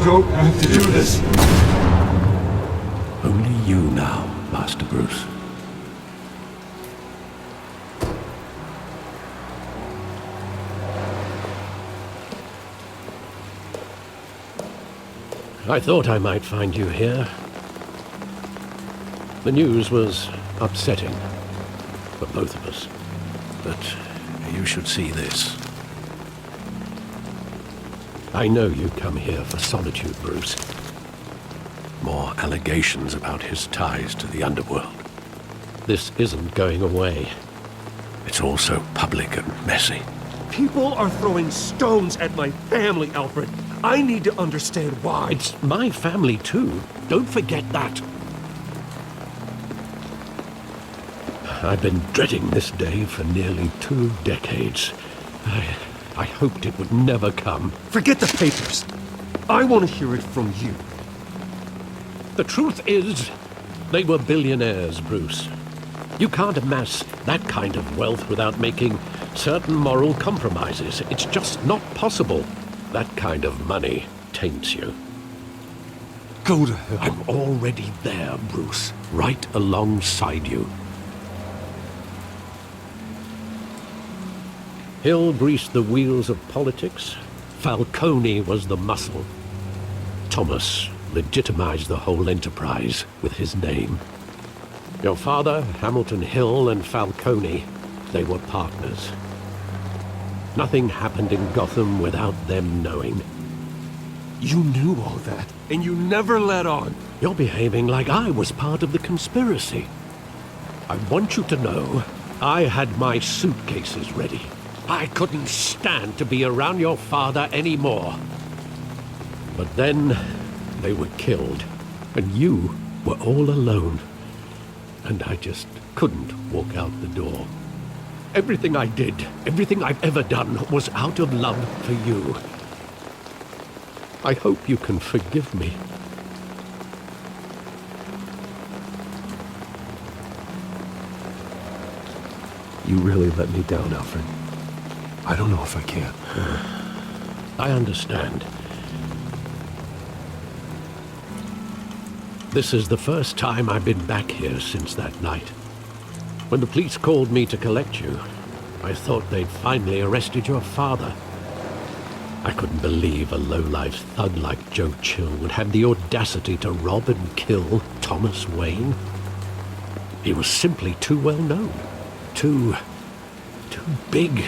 don't have to do this. Only you now, Master Bruce. I thought I might find you here. The news was upsetting for both of us. But you should see this. I know you come here for solitude, Bruce. More allegations about his ties to the underworld. This isn't going away. It's all so public and messy. People are throwing stones at my family, Alfred. I need to understand why. It's my family too. Don't forget that. I've been dreading this day for nearly 2 decades. I hoped it would never come. Forget the papers. I want to hear it from you. The truth is, they were billionaires, Bruce. You can't amass that kind of wealth without making certain moral compromises. It's just not possible. That kind of money taints you. Go to hell. I'm already there, Bruce. Right alongside you. Hill greased the wheels of politics. Falcone was the muscle. Thomas legitimized the whole enterprise with his name. Your father, Hamilton Hill, and Falcone, they were partners. Nothing happened in Gotham without them knowing. You knew all that, and you never let on. You're behaving like I was part of the conspiracy. I want you to know, I had my suitcases ready. I couldn't stand to be around your father anymore. But then, they were killed, and you were all alone. And I just couldn't walk out the door. Everything I did, everything I've ever done, was out of love for you. I hope you can forgive me. You really let me down, Alfred. I don't know if I can. I understand. This is the first time I've been back here since that night. When the police called me to collect you, I thought they'd finally arrested your father. I couldn't believe a low-life thug like Joe Chill would have the audacity to rob and kill Thomas Wayne. He was simply too well known. Too big.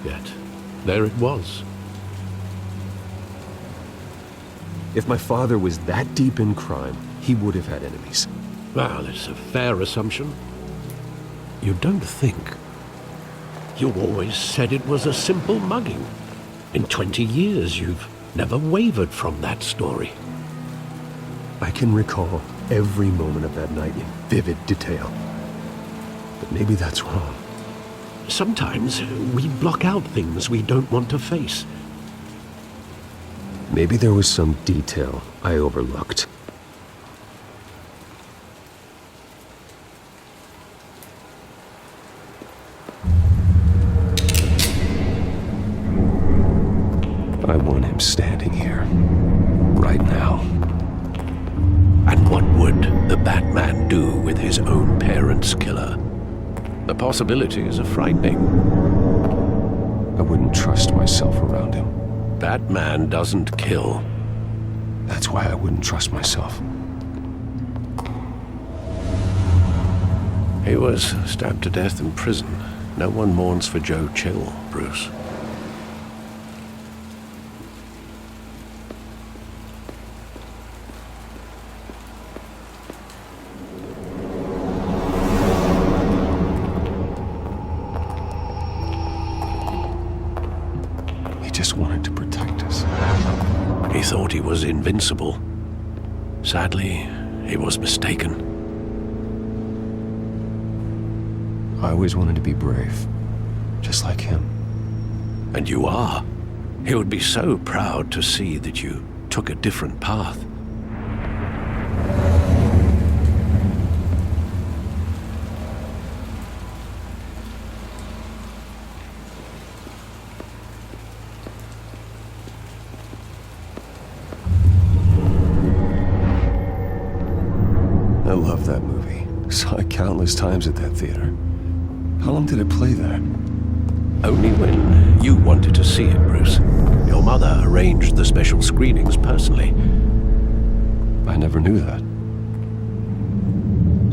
Yet, there it was. If my father was that deep in crime, he would have had enemies. Well, it's a fair assumption. You don't think. You always said it was a simple mugging. In 20 years, you've never wavered from that story. I can recall every moment of that night in vivid detail. But maybe that's wrong. Sometimes we block out things we don't want to face. Maybe there was some detail I overlooked. I want him standing here, right now. And what would the Batman do with his own parents' killer? The possibilities are frightening. I wouldn't trust myself around him. Batman doesn't kill. That's why I wouldn't trust myself. He was stabbed to death in prison. No one mourns for Joe Chill, Bruce. He just wanted to protect us. He thought he was invincible. Sadly, he was mistaken. I always wanted to be brave, just like him. And you are. He would be so proud to see that you took a different path. countless times at that theater. How long did it play there? Only when you wanted to see it, Bruce. Your mother arranged the special screenings personally. I never knew that.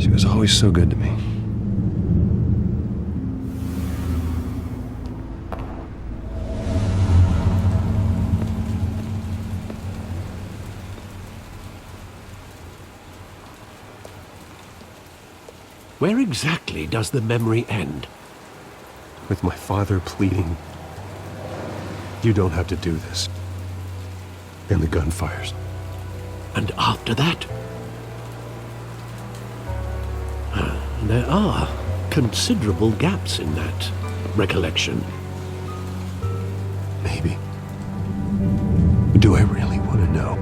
She was always so good to me. Where exactly does the memory end? With my father pleading, "You don't have to do this." And the gunfires. And after that? There are considerable gaps in that recollection. Maybe. Do I really want to know?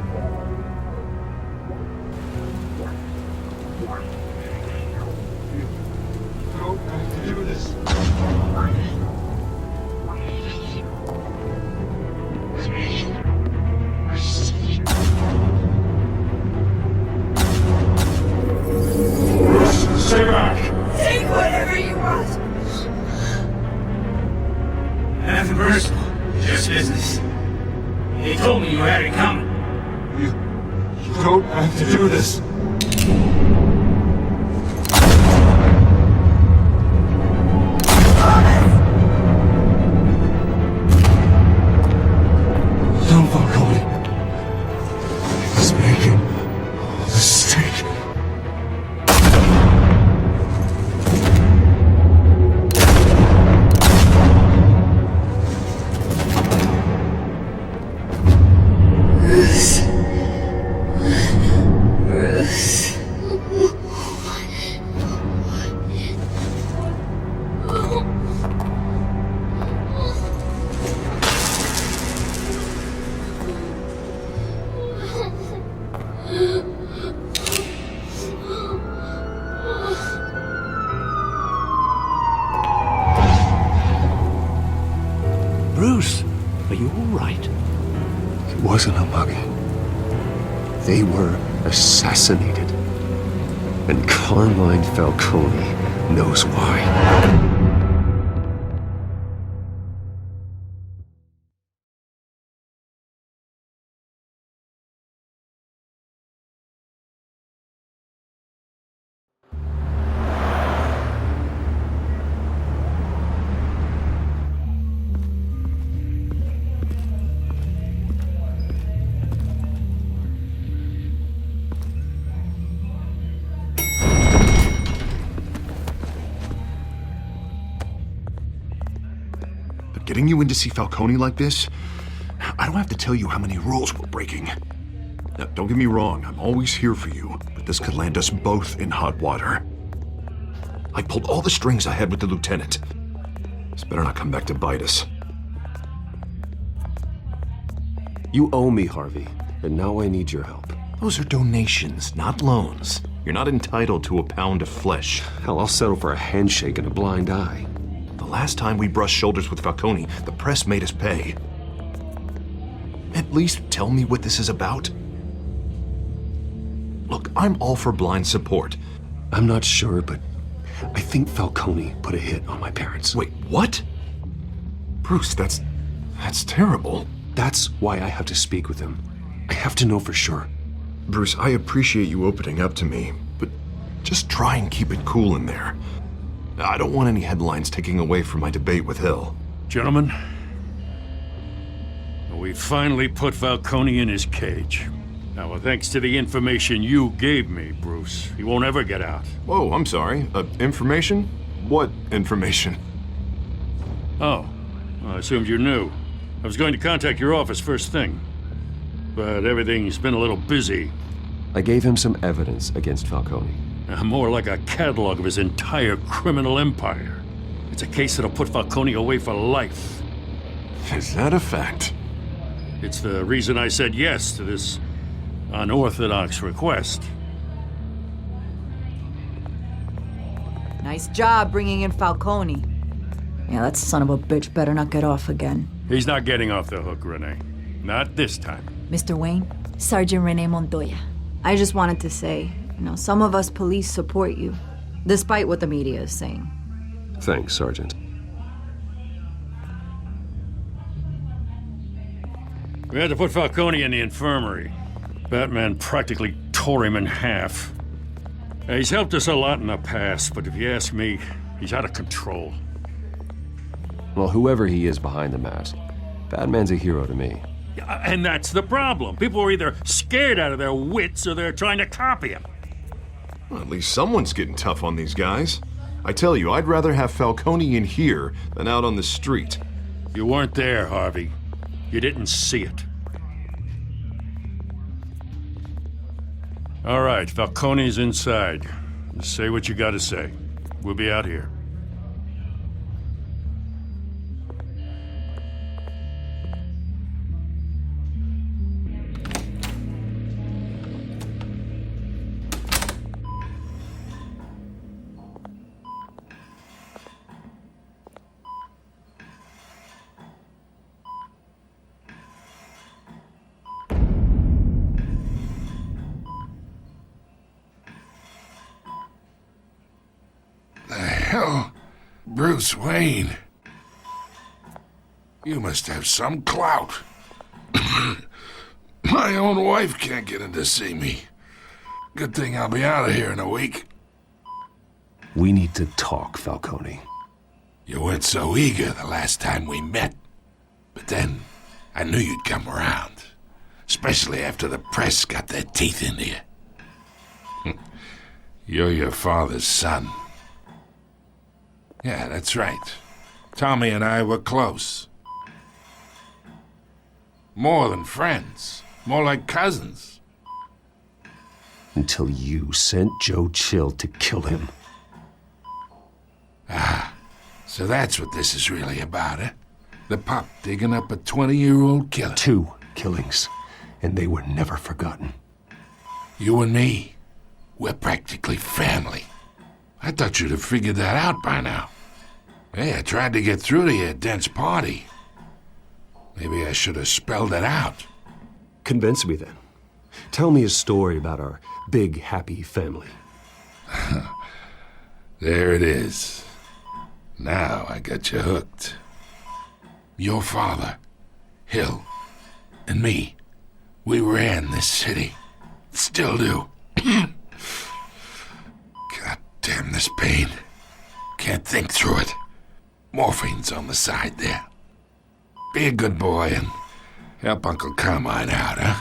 Stay back! Take whatever you want. Nothing personal, just business. He told me you had it coming. You don't have to do this. Don't follow me. He's making a mistake. Bruce, are you all right? It wasn't a mugging. They were assassinated. And Carmine Falcone knows why. Getting you in to see Falcone like this, I don't have to tell you how many rules we're breaking. Now, don't get me wrong, I'm always here for you, but this could land us both in hot water. I pulled all the strings I had with the lieutenant. This better not come back to bite us. You owe me, Harvey, and now I need your help. Those are donations, not loans. You're not entitled to a pound of flesh. Hell, I'll settle for a handshake and a blind eye. The last time we brushed shoulders with Falcone, the press made us pay. At least tell me what this is about. Look, I'm all for blind support. I'm not sure, but I think Falcone put a hit on my parents. Wait, what? Bruce, that's terrible. That's why I have to speak with him. I have to know for sure. Bruce, I appreciate you opening up to me, but just try and keep it cool in there. I don't want any headlines taking away from my debate with Hill. Gentlemen, we finally put Falcone in his cage. Now, thanks to the information you gave me, Bruce, he won't ever get out. Whoa, I'm sorry. Information? What information? Oh, well, I assumed you knew. I was going to contact your office first thing, but everything's been a little busy. I gave him some evidence against Falcone. More like a catalog of his entire criminal empire. It's a case that'll put Falcone away for life. Is that a fact? It's the reason I said yes to this unorthodox request. Nice job bringing in Falcone. Yeah, that son of a bitch better not get off again. He's not getting off the hook, Renee. Not this time. Mr. Wayne, Sergeant Renee Montoya. I just wanted to say, some of us police support you. despite what the media is saying. Thanks, Sergeant. We had to put Falcone in the infirmary. Batman practically tore him in half. He's helped us a lot in the past, but if you ask me, he's out of control. Well, whoever he is behind the mask, Batman's a hero to me. Yeah, and that's the problem. People are either scared out of their wits or they're trying to copy him. Well, at least someone's getting tough on these guys. I tell you, I'd rather have Falcone in here than out on the street. You weren't there, Harvey. You didn't see it. All right, Falcone's inside. Just say what you gotta say. We'll be out here. Hell, Bruce Wayne. You must have some clout. My own wife can't get in to see me. Good thing I'll be out of here in a week. We need to talk, Falcone. You weren't so eager the last time we met. But then, I knew you'd come around. Especially after the press got their teeth into you. You're your father's son. Yeah, that's right. Tommy and I were close. More than friends. More like cousins. Until you sent Joe Chill to kill him. So that's what this is really about, eh? The pup digging up a 20-year-old killer. 2 killings, and they were never forgotten. You and me, we're practically family. I thought you'd have figured that out by now. Hey, I tried to get through to your dense party. Maybe I should have spelled it out. Convince me then. Tell me a story about our big, happy family. There it is. Now I got you hooked. Your father, Hill, and me, we ran this city. Still do. God damn this pain. Can't think through it. Morphine's on the side there. Be a good boy and help Uncle Carmine out, huh?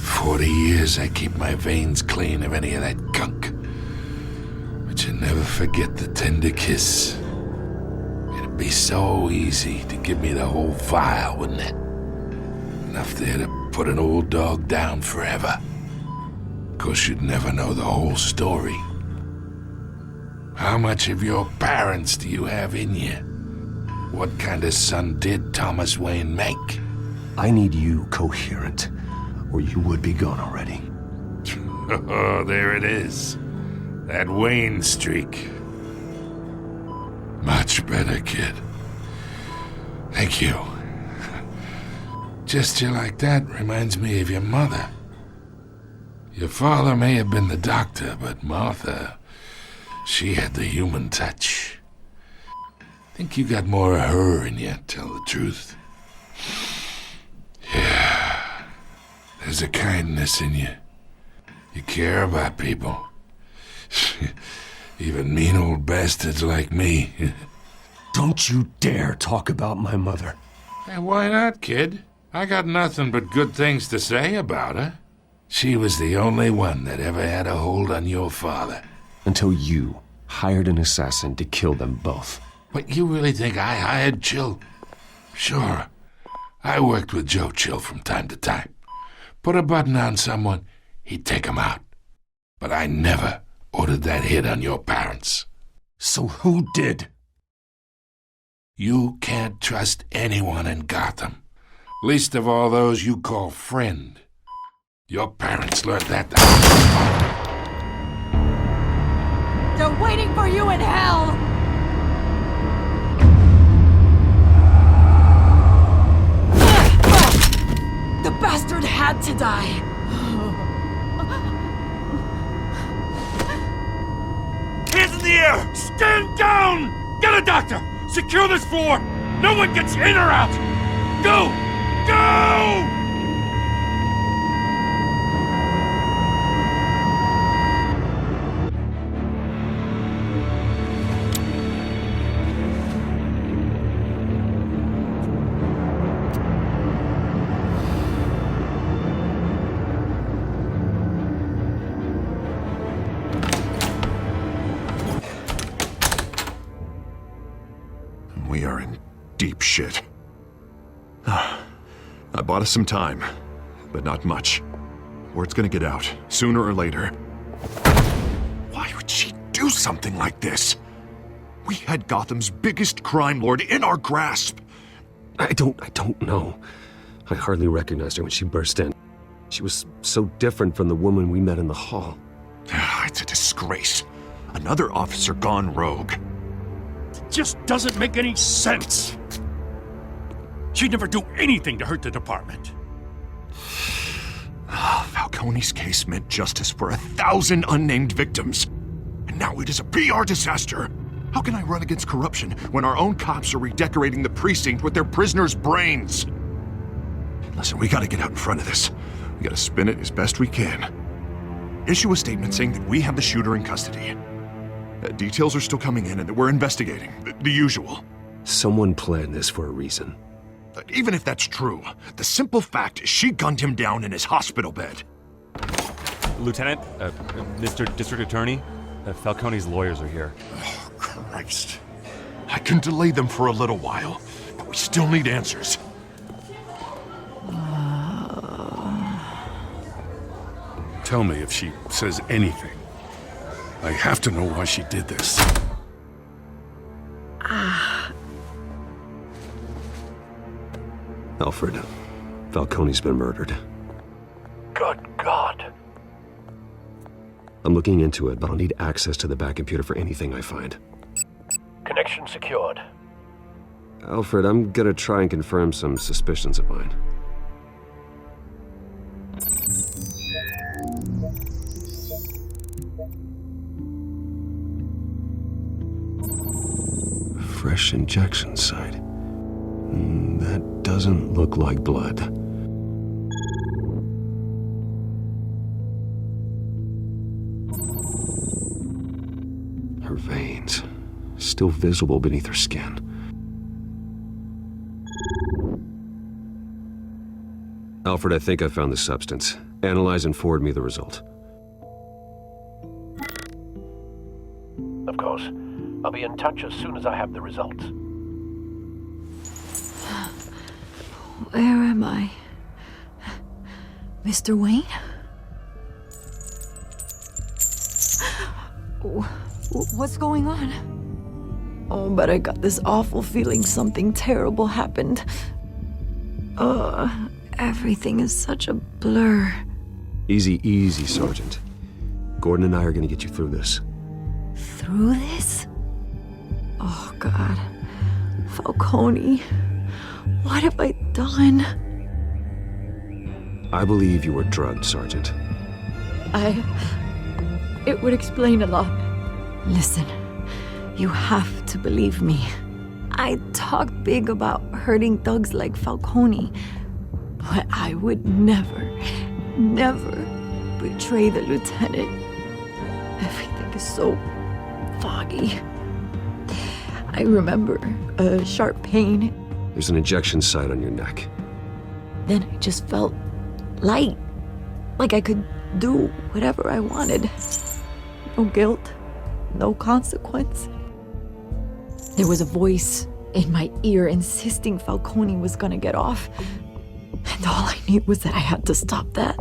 40 years I keep my veins clean of any of that gunk. But you never forget the tender kiss. It'd be so easy to give me the whole vial, wouldn't it? Enough there to put an old dog down forever. Of course, you'd never know the whole story. How much of your parents do you have in you? What kind of son did Thomas Wayne make? I need you coherent, or you would be gone already. Oh, there it is. That Wayne streak. Much better, kid. Thank you. Gesture like that reminds me of your mother. Your father may have been the doctor, but Martha, she had the human touch. Think you got more of her in you, tell the truth. Yeah. There's a kindness in you. You care about people. Even mean old bastards like me. Don't you dare talk about my mother. Hey, why not, kid? I got nothing but good things to say about her. She was the only one that ever had a hold on your father. Until you hired an assassin to kill them both. But you really think I hired Chill? Sure. I worked with Joe Chill from time to time. Put a button on someone, he'd take him out. But I never ordered that hit on your parents. So who did? You can't trust anyone in Gotham. Least of all those you call friend. Your parents learned that. They're waiting for you in hell! The bastard had to die! Hands in the air! Stand down! Get a doctor! Secure this floor! No one gets in or out! Go! Go! We are in deep shit. I bought us some time, but not much. Word's gonna get out, sooner or later. Why would she do something like this? We had Gotham's biggest crime lord in our grasp. I don't know. I hardly recognized her when she burst in. She was so different from the woman we met in the hall. It's a disgrace. Another officer gone rogue. Just doesn't make any sense. She'd never do anything to hurt the department. Falcone's case meant justice for 1,000 unnamed victims. And now it is a PR disaster. How can I run against corruption when our own cops are redecorating the precinct with their prisoners' brains? Listen, we gotta get out in front of this. We gotta spin it as best we can. Issue a statement saying that we have the shooter in custody. Details are still coming in and that we're investigating. The usual. Someone planned this for a reason. Even if that's true, the simple fact is she gunned him down in his hospital bed. Lieutenant, Mr. District Attorney, Falcone's lawyers are here. Oh, Christ. I can delay them for a little while, but we still need answers. Tell me if she says anything. I have to know why she did this. Alfred, Falcone's been murdered. Good God. I'm looking into it, but I'll need access to the back computer for anything I find. Connection secured. Alfred, I'm gonna try and confirm some suspicions of mine. Fresh injection site. That doesn't look like blood. Her veins, still visible beneath her skin. Alfred, I think I found the substance. Analyze and forward me the result. Of course. I'll be in touch as soon as I have the results. Where am I? Mr. Wayne? What's going on? Oh, but I got this awful feeling something terrible happened. Everything is such a blur. Easy, easy, Sergeant. Gordon and I are gonna get you through this. Through this? Oh, God. Falcone. What have I done? I believe you were drugged, Sergeant. It would explain a lot. Listen, you have to believe me. I talk big about hurting thugs like Falcone, but I would never betray the lieutenant. Everything is so foggy. I remember a sharp pain. There's an injection site on your neck. Then I just felt light, like I could do whatever I wanted. No guilt, no consequence. There was a voice in my ear insisting Falcone was gonna get off. And all I knew was that I had to stop that.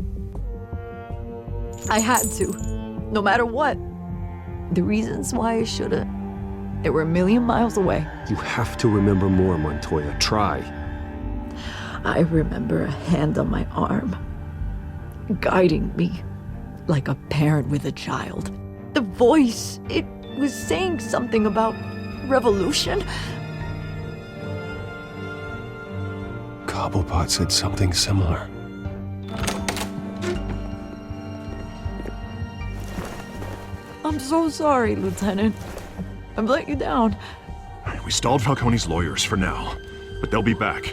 I had to, no matter what. The reasons why I should've, they were a million miles away. You have to remember more, Montoya. Try. I remember a hand on my arm. guiding me like a parent with a child. The voice, it was saying something about revolution. Cobblepot said something similar. I'm so sorry, Lieutenant. I've let you down. We stalled Falcone's lawyers for now, but they'll be back.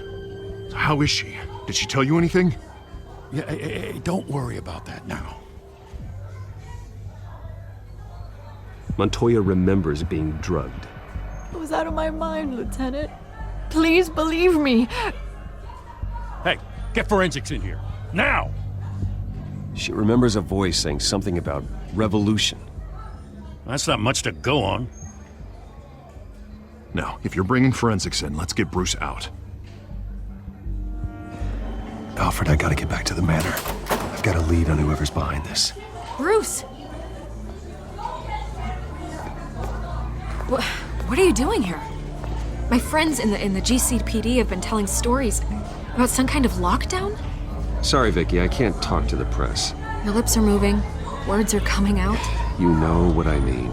So how is she? Did she tell you anything? Yeah, hey, don't worry about that now. Montoya remembers being drugged. I was out of my mind, Lieutenant. Please believe me. Hey, get forensics in here. Now! She remembers a voice saying something about revolution. That's not much to go on. Now, if you're bringing forensics in, let's get Bruce out. Alfred, I gotta get back to the manor. I've got a lead on whoever's behind this. Bruce! What are you doing here? My friends in the GCPD have been telling stories about some kind of lockdown? Sorry, Vicky, I can't talk to the press. Your lips are moving, words are coming out. You know what I mean.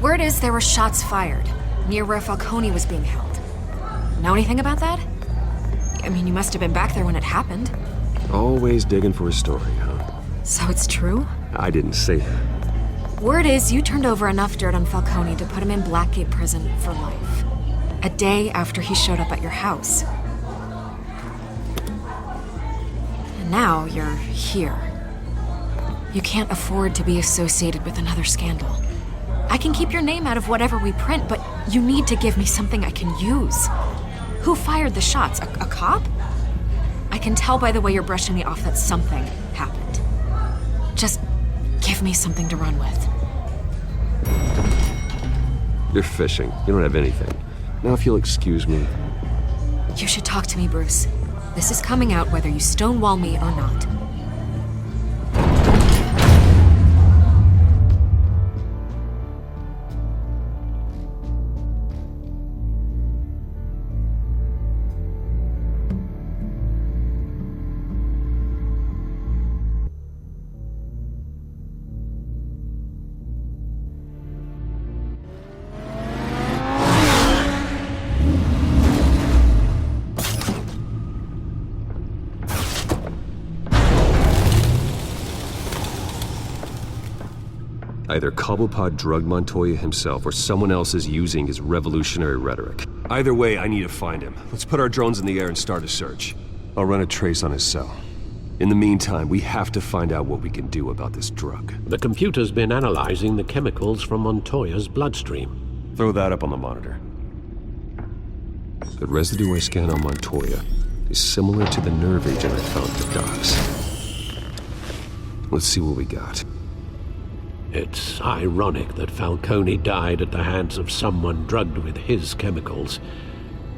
Word is there were shots fired near where Falcone was being held. Know anything about that? I mean, you must have been back there when it happened. Always digging for a story, huh? So it's true? I didn't say that. Word is you turned over enough dirt on Falcone to put him in Blackgate Prison for life. A day after he showed up at your house. And now you're here. You can't afford to be associated with another scandal. I can keep your name out of whatever we print, but you need to give me something I can use. Who fired the shots? A cop? I can tell by the way you're brushing me off that something happened. Just give me something to run with. You're fishing. You don't have anything. Now if you'll excuse me. You should talk to me, Bruce. This is coming out whether you stonewall me or not. Either Cobblepot drugged Montoya himself or someone else is using his revolutionary rhetoric. Either way, I need to find him. Let's put our drones in the air and start a search. I'll run a trace on his cell. In the meantime, we have to find out what we can do about this drug. The computer's been analyzing the chemicals from Montoya's bloodstream. Throw that up on the monitor. The residue I scanned on Montoya is similar to the nerve agent I found at the docks. Let's see what we got. It's ironic that Falcone died at the hands of someone drugged with his chemicals.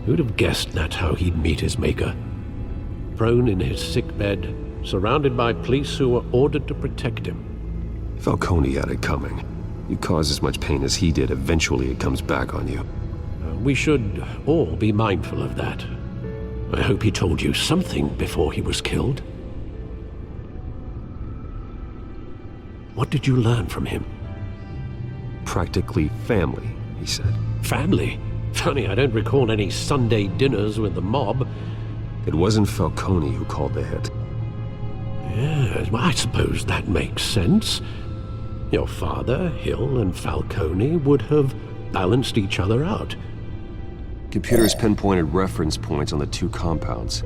Who'd have guessed that's how he'd meet his maker? Prone in his sickbed, surrounded by police who were ordered to protect him. Falcone had it coming. You cause as much pain as he did, eventually it comes back on you. We should all be mindful of that. I hope he told you something before he was killed. What did you learn from him? Practically family, he said. Family? Funny, I don't recall any Sunday dinners with the mob. It wasn't Falcone who called the hit. Yes, well, I suppose that makes sense. Your father, Hill, and Falcone would have balanced each other out. Computers pinpointed reference points on the two compounds.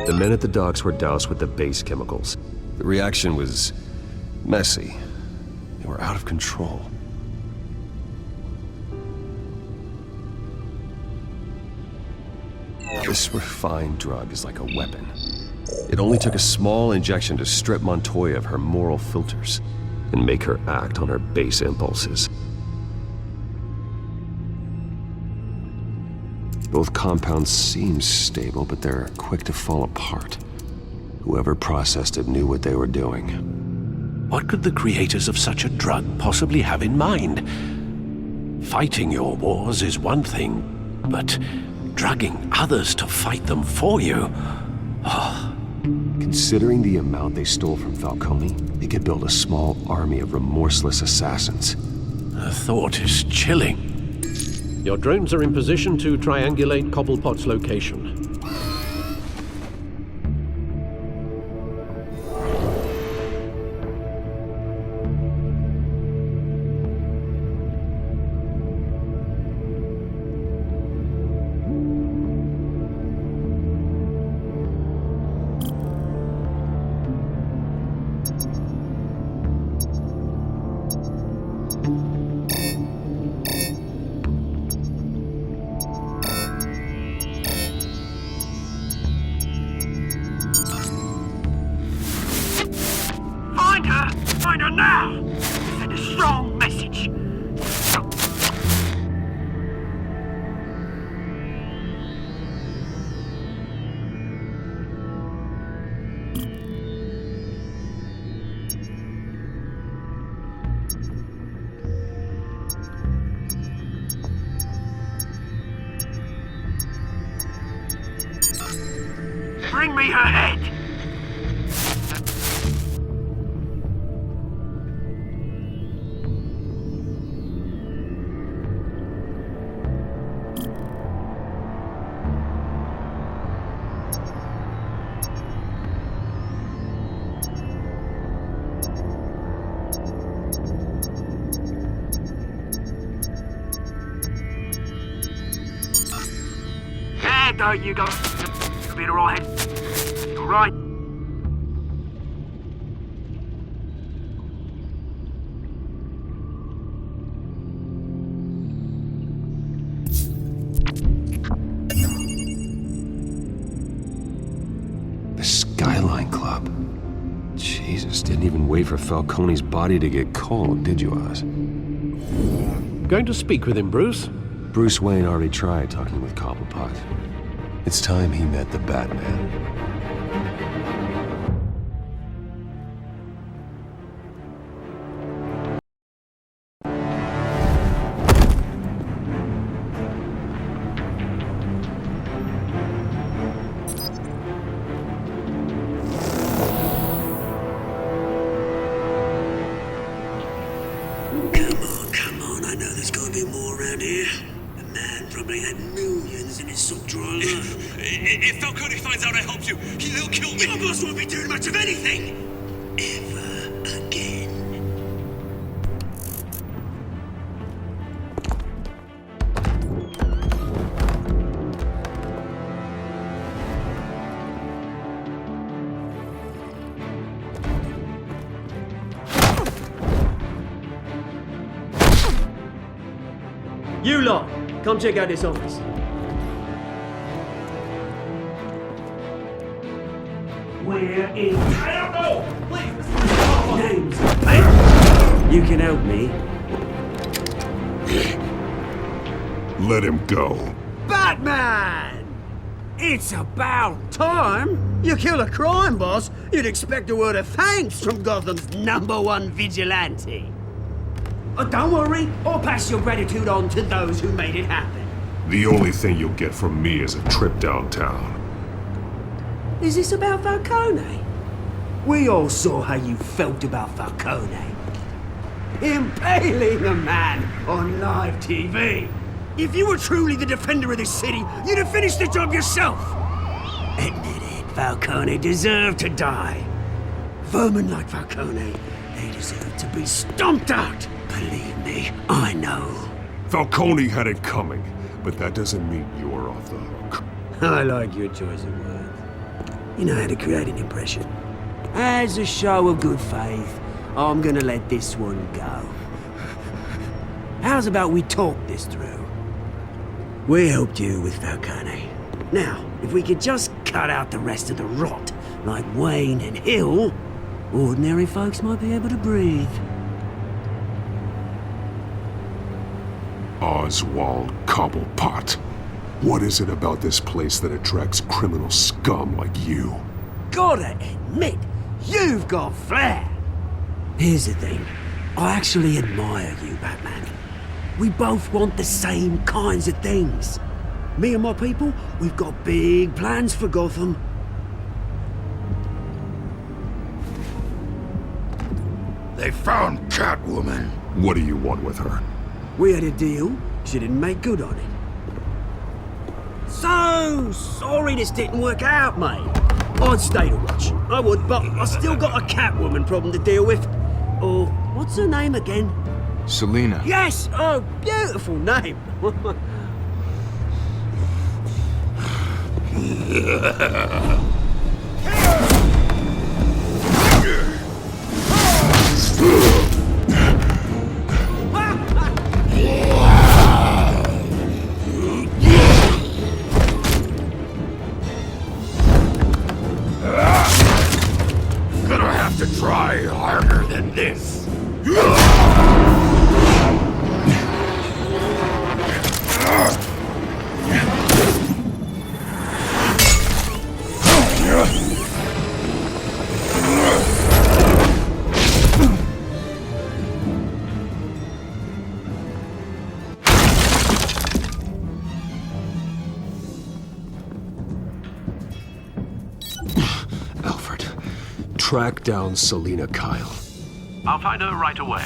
The men at the docks were doused with the base chemicals. The reaction was messy. They were out of control. This refined drug is like a weapon. It only took a small injection to strip Montoya of her moral filters and make her act on her base impulses. Both compounds seem stable, but they're quick to fall apart. Whoever processed it knew what they were doing. What could the creators of such a drug possibly have in mind? Fighting your wars is one thing, but dragging others to fight them for you. Considering the amount they stole from Falcone, they could build a small army of remorseless assassins. The thought is chilling. Your drones are in position to triangulate Cobblepot's location. Find her now! Send a strong message. Bring me her head! There you go. You'll be alright. Alright. The Skyline Club. Jesus, didn't even wait for Falcone's body to get cold, did you, Oz? Going to speak with him, Bruce? Bruce Wayne already tried talking with Cobblepot. It's time he met the Batman. Come on, I know there's gotta be more around here. The man probably had millions in his sock drawer alone. If Falcone finds out I helped you, he'll kill me. Your boss won't be doing much of anything! Ever again. You lot, come check out this office. Where is... I don't know! Please! Names, mate! You can help me. Let him go. Batman! It's about time! You kill a crime boss, you'd expect a word of thanks from Gotham's #1 vigilante. Don't worry, I'll pass your gratitude on to those who made it happen. The only thing you'll get from me is a trip downtown. Is this about Falcone? We all saw how you felt about Falcone. Impaling a man on live TV. If you were truly the defender of this city, you'd have finished the job yourself. Admit it, Falcone deserved to die. Vermin like Falcone, they deserve to be stomped out. Believe me, I know. Falcone had it coming, but that doesn't mean you're off the hook. I like your choice of words. You know how to create an impression. As a show of good faith, I'm gonna let this one go. How's about we talk this through? We helped you with Falcone. Now, if we could just cut out the rest of the rot, like Wayne and Hill, ordinary folks might be able to breathe. Oswald Cobblepot. What is it about this place that attracts criminal scum like you? Gotta admit, you've got flair. Here's the thing. I actually admire you, Batman. We both want the same kinds of things. Me and my people, we've got big plans for Gotham. They found Catwoman. What do you want with her? We had a deal. She didn't make good on it. So sorry this didn't work out, mate. I'd stay to watch. I would, but I still got a Catwoman problem to deal with. Oh, what's her name again? Selina. Yes! Oh, beautiful name. Gonna have to try harder than this. Alfred, track down Selina Kyle. I'll find her right away.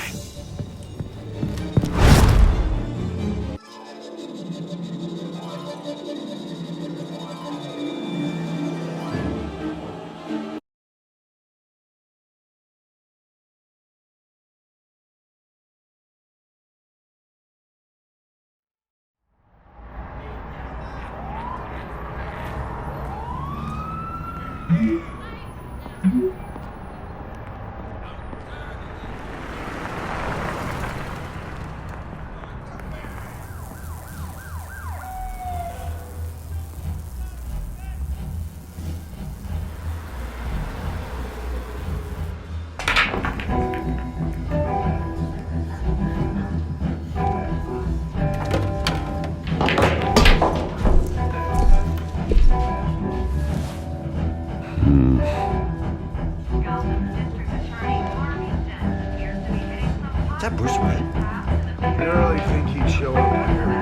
Is that Bruce Wayne? I really think he'd show up here.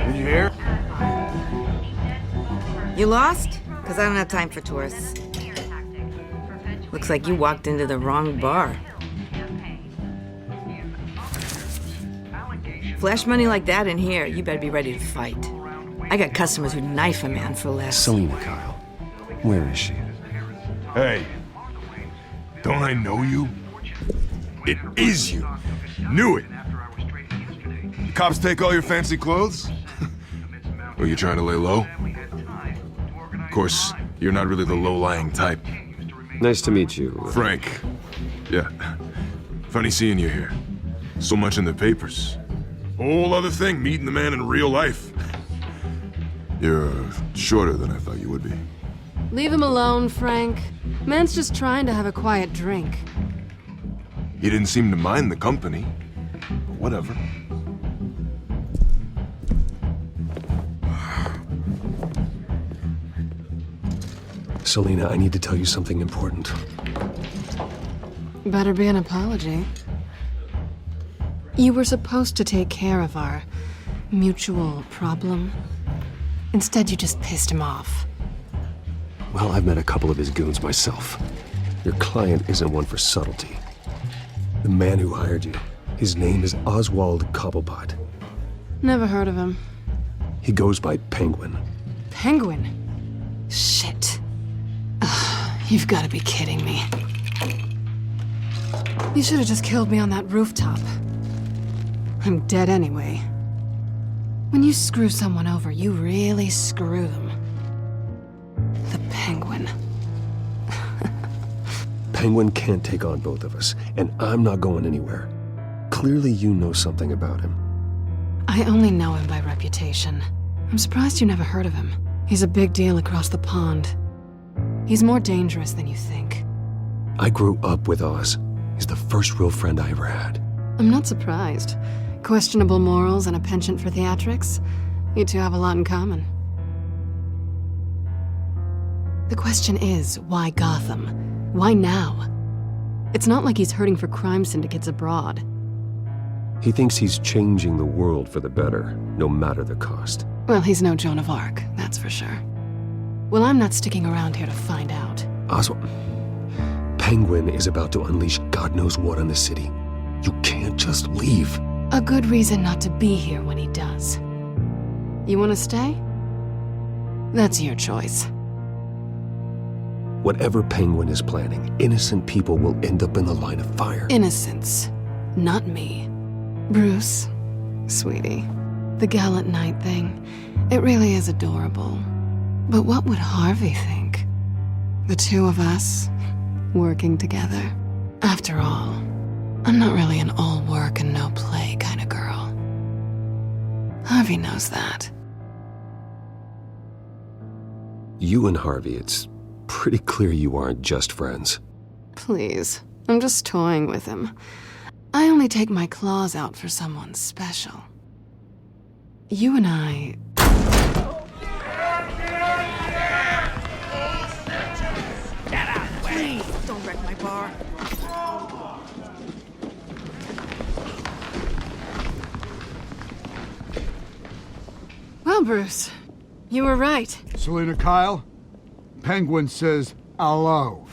Did you hear? You lost? Because I don't have time for tourists. Looks like you walked into the wrong bar. Flash money like that in here, you better be ready to fight. I got customers who'd knife a man for less. Selina Kyle. Where is she? Hey, don't I know you? It is you. Knew it. The cops take all your fancy clothes? Or you trying to lay low? Of course, you're not really the low-lying type. Nice to meet you. Frank. Yeah. Funny seeing you here. So much in the papers. Whole other thing, meeting the man in real life. You're shorter than I thought you would be. Leave him alone, Frank. Man's just trying to have a quiet drink. He didn't seem to mind the company. But whatever. Selina, I need to tell you something important. Better be an apology. You were supposed to take care of our mutual problem. Instead, you just pissed him off. Well, I've met a couple of his goons myself. Your client isn't one for subtlety. The man who hired you, his name is Oswald Cobblepot. Never heard of him. He goes by Penguin. Penguin? Shit. Ugh, you've got to be kidding me. You should have just killed me on that rooftop. I'm dead anyway. When you screw someone over, you really screw them. The Penguin. Penguin can't take on both of us, and I'm not going anywhere. Clearly you know something about him. I only know him by reputation. I'm surprised you never heard of him. He's a big deal across the pond. He's more dangerous than you think. I grew up with Oz. He's the first real friend I ever had. I'm not surprised. Questionable morals and a penchant for theatrics. You two have a lot in common. The question is, why Gotham? Why now? It's not like he's hurting for crime syndicates abroad. He thinks he's changing the world for the better, no matter the cost. Well, he's no Joan of Arc, that's for sure. Well, I'm not sticking around here to find out. Oswald, Penguin is about to unleash God knows what on the city. You can't just leave. A good reason not to be here when he does. You want to stay? That's your choice. Whatever Penguin is planning, innocent people will end up in the line of fire. Innocence, not me. Bruce, sweetie, the gallant knight thing, it really is adorable. But what would Harvey think? The two of us, working together. After all, I'm not really an all work and no play kind of girl. Harvey knows that. You and Harvey, it's pretty clear you aren't just friends. Please, I'm just toying with him. I only take my claws out for someone special. You and I... Please, don't wreck my bar. Well, Bruce, you were right. Selina Kyle, Penguin says hello.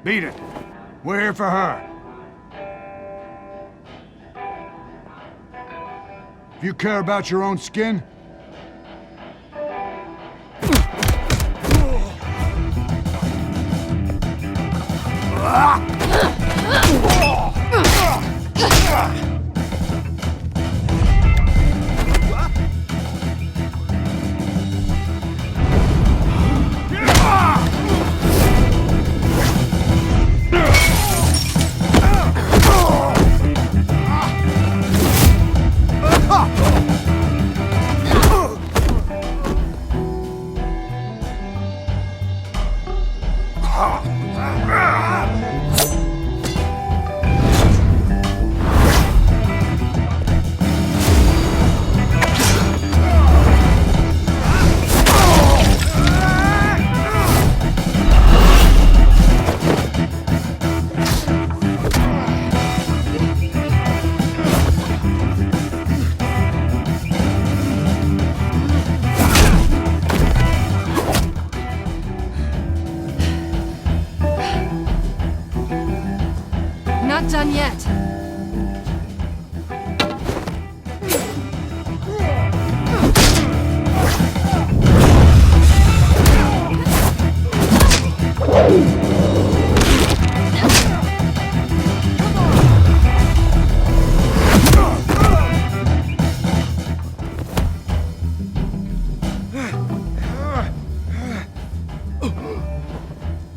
Beat it. We're here for her. If you care about your own skin, Not done yet.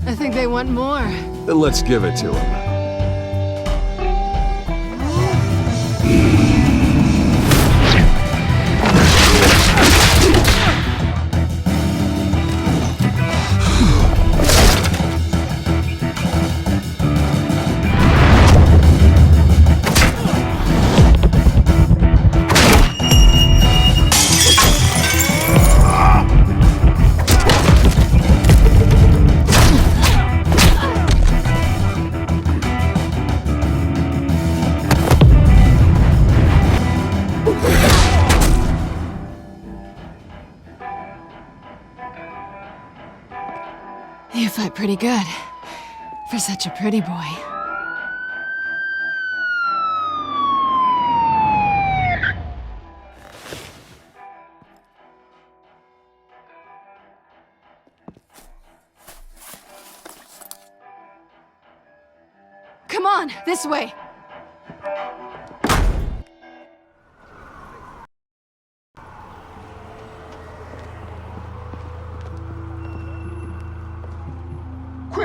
I think they want more. Then let's give it to him. You fight pretty good. For such a pretty boy. Come on, this way.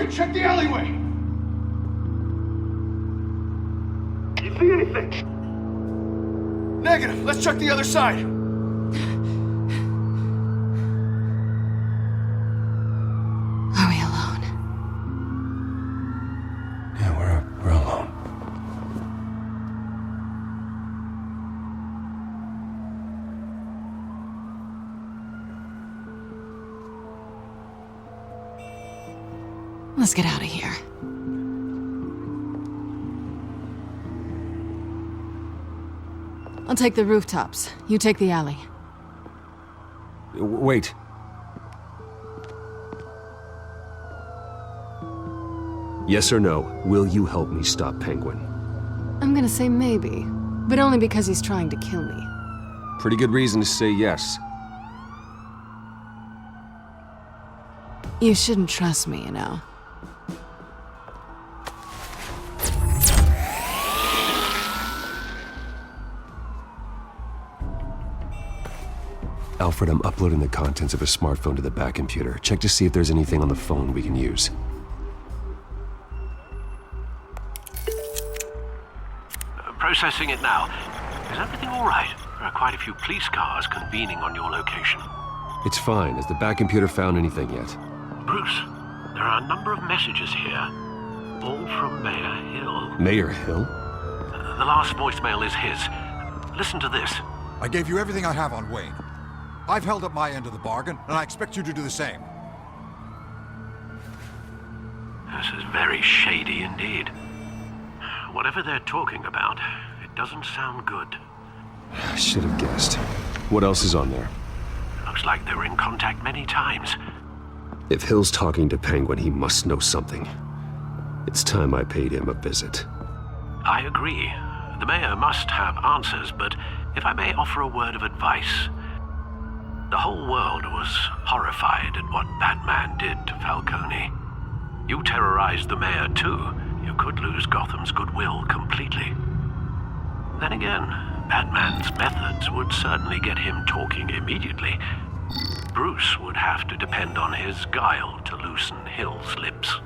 quick, check the alleyway! You see anything? Negative. Let's check the other side. Are we alone? Yeah, we're alone. Let's get out of here. I'll take the rooftops. You take the alley. Wait. Yes or no, will you help me stop Penguin? I'm gonna say maybe, but only because he's trying to kill me. Pretty good reason to say yes. You shouldn't trust me, you know. Alfred, I'm uploading the contents of a smartphone to the back computer. Check to see if there's anything on the phone we can use. Processing it now. Is everything all right? There are quite a few police cars convening on your location. It's fine. Has the back computer found anything yet? Bruce, there are a number of messages here. All from Mayor Hill. Mayor Hill? The last voicemail is his. Listen to this. I gave you everything I have on Wayne. I've held up my end of the bargain, and I expect you to do the same. This is very shady indeed. Whatever they're talking about, it doesn't sound good. I should have guessed. What else is on there? Looks like they were in contact many times. If Hill's talking to Penguin, he must know something. It's time I paid him a visit. I agree. The mayor must have answers, but if I may offer a word of advice. The whole world was horrified at what Batman did to Falcone. You terrorized the mayor too. You could lose Gotham's goodwill completely. Then again, Batman's methods would certainly get him talking immediately. Bruce would have to depend on his guile to loosen Hill's lips.